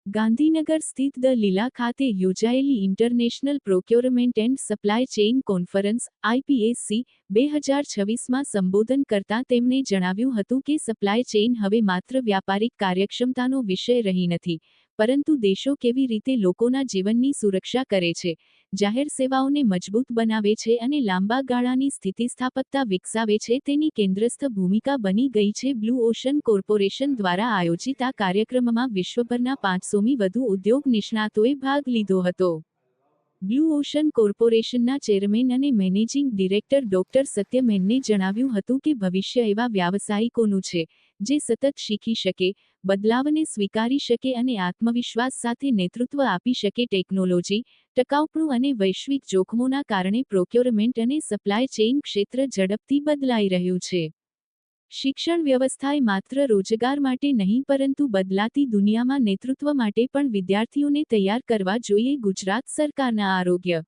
ગાંધીનગર સ્થિત ધ લીલા ખાતે યોજાયેલી international procurement and supply chain conference IPSC 2026માં સંબોધન કરતાં તેમણે જણાવ્યું હતું કે સપ્લાય ચેઇન હવે માત્ર વ્યાપારિક કાર્યક્ષમતાનો વિષય રહી નથી, પરંતુ દેશો કેવી રીતે લોકોના જીવનની સુરક્ષા કરે છે, જાહેર સેવાઓને મજબૂત બનાવે છે અને લાંબા ગાળાની સ્થિતિસ્થાપકતા વિકસાવે છે તેની કેન્દ્રસ્થ ભૂમિકા બની ગઈ છે. બ્લુ ઓશન કોર્પોરેશન દ્વારા આયોજિત આ કાર્યક્રમમાં વિશ્વભરના 500મી વધુ ઉદ્યોગ નિષ્ણાતોએ ભાગ લીધો હતો. બ્લુ ઓશન કોર્પોરેશનના ચેરમેન અને મેનેજિંગ ડિરેક્ટર ડોક્ટર સત્ય મેનને જણાવ્યું હતું કે ભવિષ્ય એવા વ્યાવસાયિકોનું છે જે સતત શીખી શકે, બદલાવને સ્વીકારી શકે અને આત્મવિશ્વાસ સાથે નેતૃત્વ આપી શકે. ટેકનોલોજી, ટકાઉપણું અને વૈશ્વિક જોખમોના કારણે પ્રોક્યોરમેન્ટ અને સપ્લાય ચેઇન ક્ષેત્ર ઝડપથી બદલાઈ રહ્યું છે. શિક્ષણ વ્યવસ્થાએ માત્ર રોજગાર માટે નહીં પરંતુ બદલાતી દુનિયામાં નેતૃત્વ માટે પણ વિદ્યાર્થીઓને તૈયાર કરવા જોઈએ. ગુજરાત સરકારના આરોગ્ય,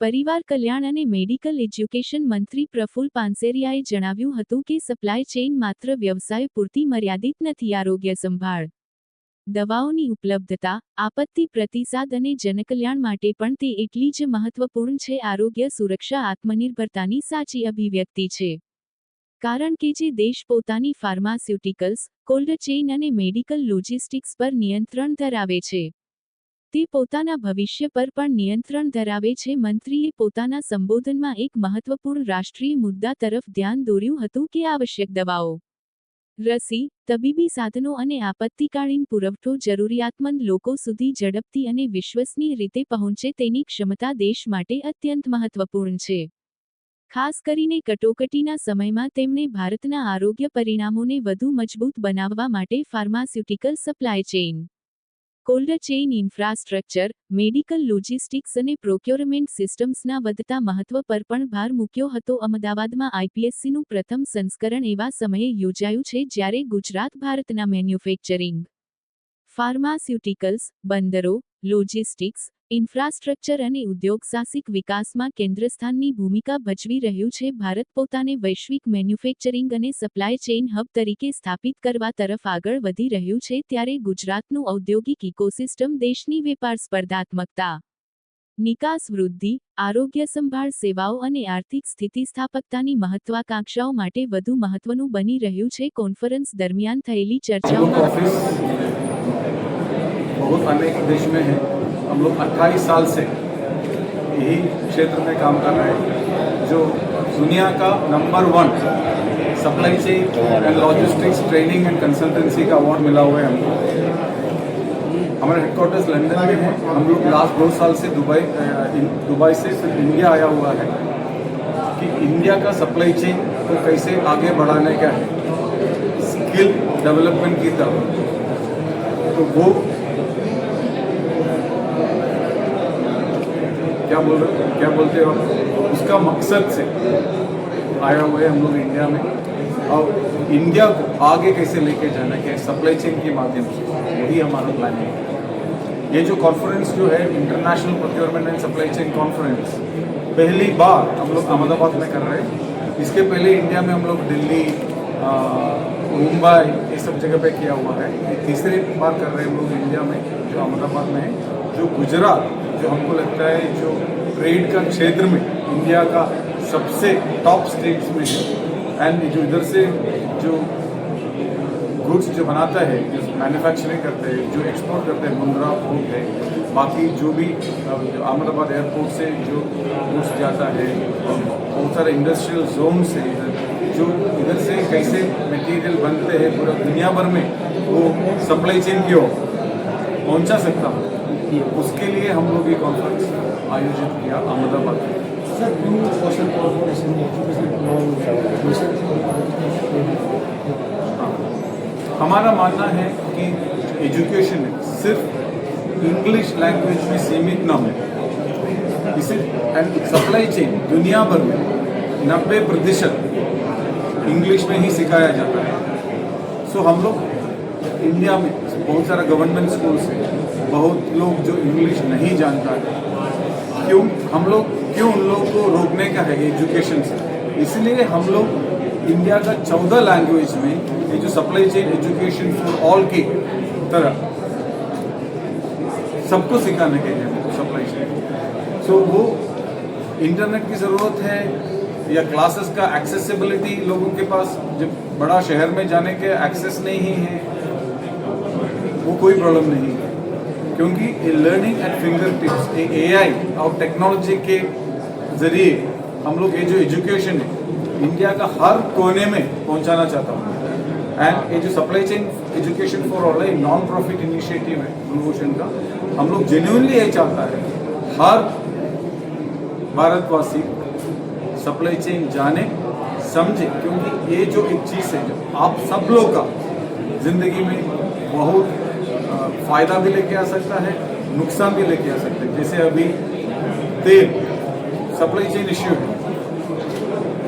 પરિવાર કલ્યાણ અને મેડિકલ એજ્યુકેશન મંત્રી પ્રફુલ પાનસેરિયાએ જણાવ્યું હતું કે સપ્લાય ચેઇન માત્ર વ્યવસાય પૂરતી મર્યાદિત નથી. આરોગ્ય સંભાળ, દવાઓની ઉપલબ્ધતા, આપત્તિ પ્રતિસાદ અને જનકલ્યાણ માટે પણ તે એટલી જ મહત્વપૂર્ણ છે. આરોગ્ય સુરક્ષા આત્મનિર્ભરતાની સાચી અભિવ્યક્તિ છે, કારણ કે જે દેશ પોતાની ફાર્માસ્યુટિકલ્સ, કોલ્ડ ચેઇન અને મેડિકલ લોજિસ્ટિક્સ પર નિયંત્રણ ધરાવે છે, તે પોતાના ભવિષ્ય પર પણ નિયંત્રણ ધરાવે છે. મંત્રીએ પોતાના સંબોધનમાં એક મહત્વપૂર્ણ રાષ્ટ્રીય મુદ્દા તરફ ધ્યાન દોર્યું હતું કે આવશ્યક દવાઓ, રસી, તબીબી સાધનો અને આપત્તિકાલીન પુરવઠો જરૂરિયાતમંદ લોકો સુધી ઝડપથી અને વિશ્વસનીય રીતે પહોંચે તેની ક્ષમતા દેશ માટે અત્યંત મહત્વપૂર્ણ છે. ખાસ કરીને કટોકટીના સમયમાં તેમણે ભારતના આરોગ્ય પરિણામોને વધુ મજબૂત બનાવવા માટે pharmaceutical supply chain, cold chain infrastructure, medical logistics અને પ્રોક્યોરમેન્ટ સિસ્ટમ્સના વધતા મહત્વ પર પણ ભાર મૂક્યો હતો. અમદાવાદમાં IPSCનું પ્રથમ સંસ્કરણ એવા સમયે યોજાયું છે જ્યારે ગુજરાત ભારતના મેન્યુફેક્ચરિંગ, ફાર્માસ્યુટિકલ્સ, બંદરો, લોજિસ્ટિક્સ, ઇન્ફ્રાસ્ટ્રક્ચર અને ઉદ્યોગસાહસિક વિકાસમાં કેન્દ્રસ્થાનની ભૂમિકા ભજવી રહ્યું છે. ભારત પોતાને વૈશ્વિક મેન્યુફેક્ચરિંગ અને સપ્લાય ચેઇન હબ તરીકે સ્થાપિત કરવા તરફ આગળ વધી રહ્યું છે ત્યારે ગુજરાતનું ઔદ્યોગિક ઇકોસિસ્ટમ દેશની વેપાર સ્પર્ધાત્મકતા, નિકાસ વૃદ્ધિ, આરોગ્ય સંભાળ સેવાઓ અને આર્થિક સ્થિતિસ્થાપકતાની મહત્વાકાંક્ષાઓ માટે વધુ મહત્વનું બની રહ્યું છે. કોન્ફરન્સ દરમિયાન થયેલી ચર્ચાઓમાં बहुत अनेक देश में है. हम लोग 28 साल से यही क्षेत्र में काम कर रहे हैं, जो दुनिया का number 1 supply chain and logistics training and consultancy का अवार्ड मिला हुआ है हमको. हमारा हेडक्वार्टर्स लंदन में है. हम लोग लास्ट 2 साल से दुबई से फिर इंडिया आया हुआ है कि इंडिया का सप्लाई चेन को कैसे आगे बढ़ाने का है, स्किल डेवलपमेंट की तरफ. तो वो क्या बोलते हो, उसका मकसद से आया हुआ है हम लोग इंडिया में. और इंडिया को आगे कैसे लेके जाना है सप्लाई चेन के माध्यम से, वही हमारा प्लान है. ये जो कॉन्फ्रेंस जो है international procurement and supply chain conference, पहली बार हम लोग अहमदाबाद में कर रहे हैं. इसके पहले इंडिया में हम लोग दिल्ली, मुंबई, ये सब जगह पे किया हुआ है. ये तीसरी बार कर रहे हैं हम लोग इंडिया में, जो अहमदाबाद में है. जो गुजरात, जो हमको लगता है जो ट्रेड का क्षेत्र में इंडिया का सबसे टॉप स्टेट्स में है. एंड जो इधर से जो गुड्स जो बनाता है, जो मैन्युफैक्चरिंग करते हैं, जो एक्सपोर्ट करते हैं, मुंद्रा पोर्ट है, बाकी जो भी जो अहमदाबाद एयरपोर्ट से जो गुड्स जाता है, बहुत सारे इंडस्ट्रियल जोन से जो इधर से कैसे मटेरियल बनते हैं पूरा दुनिया भर में वो सप्लाई चेन की ओर पहुंचा सकता हूँ. उसके लिए हम लोग ये कॉन्फ्रेंस आयोजित किया अहमदाबाद में. हमारा मानना है कि एजुकेशन सिर्फ इंग्लिश लैंग्वेज में सीमित न हो. इसे एंड सप्लाई चेन दुनिया भर में 90% इंग्लिश में ही सिखाया जाता है. सो हम लोग इंडिया में बहुत सारा गवर्नमेंट स्कूल्स है, बहुत लोग जो इंग्लिश नहीं जानता है, क्यों हम लोग क्यों उन लोगों को रोकने का है एजुकेशन से. इसलिए हम लोग इंडिया का 14 लैंग्वेज में ये जो supply chain education for all की तरह सबको सिखाने के लिए सप्लाई चेन। सो वो इंटरनेट की ज़रूरत है या क्लासेस का एक्सेसिबिलिटी, लोगों के पास जब बड़ा शहर में जाने के एक्सेस नहीं है, वो कोई प्रॉब्लम नहीं है, क्योंकि learning at finger tips, AI और टेक्नोलॉजी के ज़रिए हम लोग ये जो एजुकेशन है इंडिया का हर कोने में पहुंचाना चाहता हूँ। एंड ये जो supply chain education for all है नॉन प्रॉफिट इनिशिएटिव है ब्लू ओशन का, हम लोग जेन्युइनली यही चाहता है हर भारतवासी सप्लाई चेन जाने समझे, क्योंकि ये जो एक चीज़ है जो आप सब लोग का जिंदगी में बहुत फायदा भी लेके आ सकता है, नुकसान भी लेके आ सकता है। जैसे अभी तेल सप्लाई चेन इश्यू है,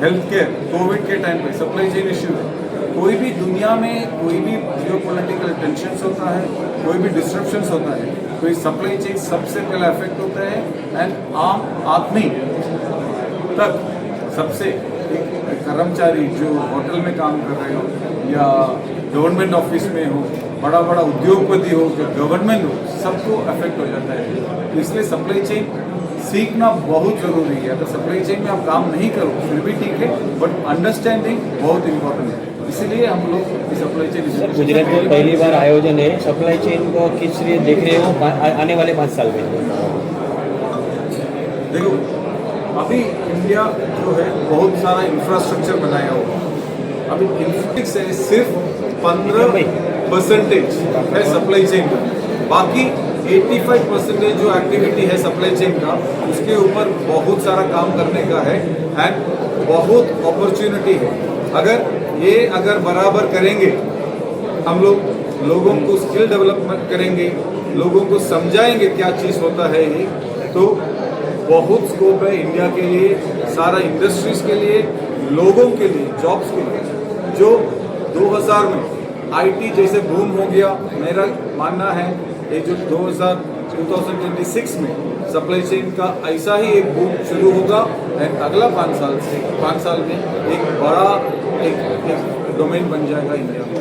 हेल्थ केयर कोविड के टाइम पे सप्लाई चेन इश्यू है, कोई भी दुनिया में कोई भी जियोपॉलिटिकल टेंशन होता है, कोई भी डिस्ट्रप्शंस होता है, तो ये सप्लाई चेन सबसे पहले अफेक्ट होता है। एंड आम आदमी तक सबसे एक कर्मचारी जो होटल में काम कर रहे हो या गवर्नमेंट ऑफिस में हो, बड़ा बड़ा उद्योगपति हो, जो गवर्नमेंट हो, सबको अफेक्ट हो जाता है। तो इसलिए सप्लाई चेन सीखना बहुत ज़रूरी है। अगर सप्लाई चेन में आप काम नहीं करो फिर भी ठीक है, बट अंडरस्टैंडिंग बहुत इंपॉर्टेंट है। इसीलिए हम लोग सप्लाई चेन गुजरात में पहली बार आयोजन है, सप्लाई चेन को किस लिए देख रहे हो आने वाले 5 साल में? देखो, अभी इंडिया जो है बहुत सारा इंफ्रास्ट्रक्चर बनाया हुआ, अभी इंफ्रास्ट्रक्चर से सिर्फ 15% है सप्लाई चेन का, बाकी 85% जो एक्टिविटी है सप्लाई चेन का उसके ऊपर बहुत सारा काम करने का है एंड बहुत अपॉर्चुनिटी है। अगर बराबर करेंगे हम लोगों को स्किल डेवलपमेंट करेंगे, लोगों को समझाएंगे क्या चीज़ होता है ये, तो बहुत स्कोप है इंडिया के लिए, सारा इंडस्ट्रीज के लिए, लोगों के लिए, जॉब्स के लिए। जो 2000 में आईटी जैसे बूम हो गया, मेरा मानना है ये जो 2026 में सप्लाई चेन का ऐसा ही एक बूम शुरू होगा एंड अगला 5 साल में एक बड़ा एक डोमेन बन जाएगा इंडिया में।